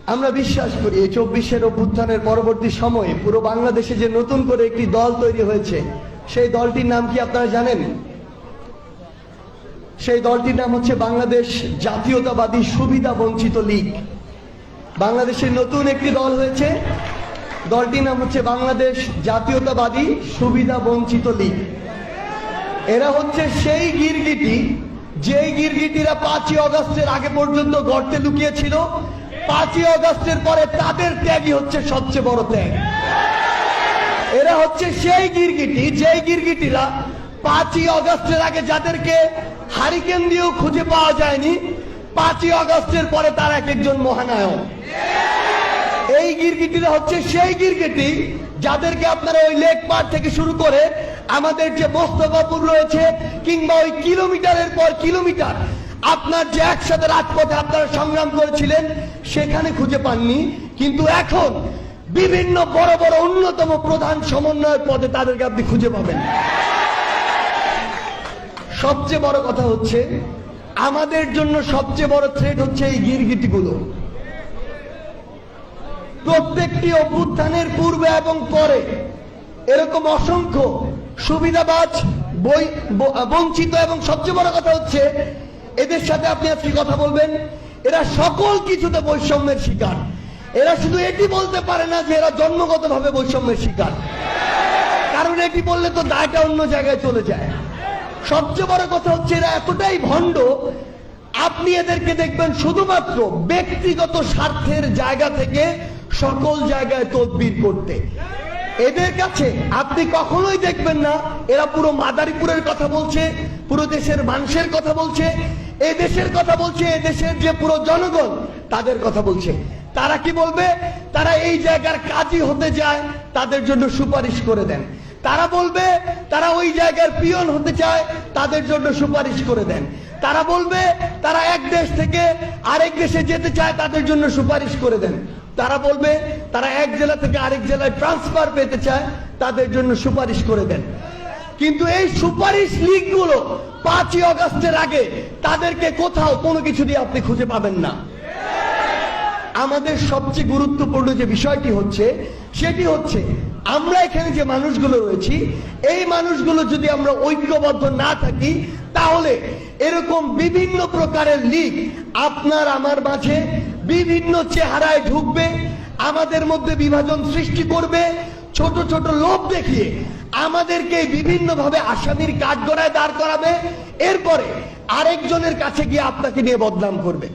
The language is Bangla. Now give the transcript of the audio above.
আমরা বিশ্বাস করি এই 24-এর অভ্যুত্থানের পরবর্তী সময়ে পুরো বাংলাদেশে যে নতুন করে একটি দল তৈরি হয়েছে, সেই দলটির নাম কি আপনারা জানেন? সেই দলটির নাম হচ্ছে বাংলাদেশ জাতীয়তাবাদী সুবিধা বঞ্চিত লীগ। বাংলাদেশের নতুন একটি দল হয়েছে, দলটির নাম হচ্ছে বাংলাদেশ জাতীয়তাবাদী সুবিধা বঞ্চিত লীগ। এরা হচ্ছে সেই গিরগিটি, যেই গিরগিটিরা 5ই আগস্টের আগে পর্যন্ত গর্তে লুকিয়েছিল। 5ই আগস্টের পরে তাদের ত্যাগই হচ্ছে সবচেয়ে বড় ত্যাগ। এরা হচ্ছে সেই গিরগিটি, যেই গিরগিটিরা 5ই আগস্টের আগে যাদেরকে হারিকেন দিয়েও খুঁজে পাওয়া যায়নি, 5ই আগস্টের পরে তার এক একজন মহানায়ক। এই গিরগিটিরা হচ্ছে সেই গিরগিটি যাদেরকে আপনারা ওই লেক পার থেকে শুরু করে আমাদের যে মোস্তফাপুর রয়েছে, কিংবা ওই কিলোমিটারের পর কিলোমিটার আপনার যে একসাথে রাজপথে আপনারা সংগ্রাম করেছিলেন সেখানে খুঁজে পাননি, কিন্তু এখন বিভিন্ন বড় বড় অন্যতম প্রধান সমন্বয়ের পদে তাদেরকে আপনি খুঁজে পাবেন। সবচেয়ে বড় কথা হচ্ছে, আমাদের জন্য সবচেয়ে বড় থ্রেট হচ্ছে এই গিরগিটিগুলো। প্রত্যেকটি অভ্যুত্থানের পূর্বে এবং পরে এরকম অসংখ্য সুবিধাবাজ, বঞ্চিত, এবং সবচেয়ে বড় কথা হচ্ছে এদের সাথে আপনি আজকে কথা বলবেন, এরা সকল কিছুতে বৈষম্যের শিকার। এরা শুধু এটি বলতে পারে না যে এরা জন্মগতভাবে বৈষম্যের শিকার, কারণ এটি বললে তো দায়টা অন্য জায়গায় চলে যায়। সবচেয়ে বড় কথা হচ্ছে এরা এতটাই ভণ্ড, আপনি এদেরকে দেখবেন শুধুমাত্র ব্যক্তিগত স্বার্থের জায়গা থেকে সকল জায়গায় তদবির করতে। এদের কাছে আপনি কখনোই দেখবেন না এরা পুরো মাদারীপুরের কথা বলছে, পুরো দেশের মানুষের কথা বলছে, এই দেশের কথা বলছে, এই দেশের যে পুরো জনগণ তাদের কথা বলছে। তারা কি বলবে? তারা এই জায়গার কাজী হতে যায়, তাদের জন্য সুপারিশ করে দেন। তারা বলবে তারা ওই জায়গার পিয়ন হতে চায়, তাদের জন্য সুপারিশ করে দেন। তারা বলবে তারা এক দেশ থেকে আরেক দেশে যেতে চায়, তাদের জন্য সুপারিশ করে দেন। তারা বলবে তারা এক জেলা থেকে আরেক জেলায় ট্রান্সফার পেতে চায়, তাদের জন্য সুপারিশ করে দেন। কিন্তু এই সুপারিশ লীগগুলো 5ই আগস্টের আগে তাদেরকে কোথাও কোনো কিছু দিয়ে আপনি খুঁজে পাবেন না। আমাদের সবচেয়ে গুরুত্বপূর্ণ যে বিষয়টি হচ্ছে, সেটি হচ্ছে আমরা এখানে যে মানুষগুলো রয়েছি, এই মানুষগুলো যদি আমরা ঐক্যবদ্ধ না থাকি, তাহলে এরকম বিভিন্ন প্রকারের লীগ আপনার আমার মাঝে বিভিন্ন চেহারায় ঢুকবে, আমাদের মধ্যে বিভাজন সৃষ্টি করবে, ছোট ছোট লোভ দেখিয়ে আমাদেরকে বিভিন্নভাবে আসামির কাঠগড়ায় দাঁড় করাবে, এরপরে আরেকজনের কাছে গিয়ে আপনাকে নিয়ে বদনাম করবে।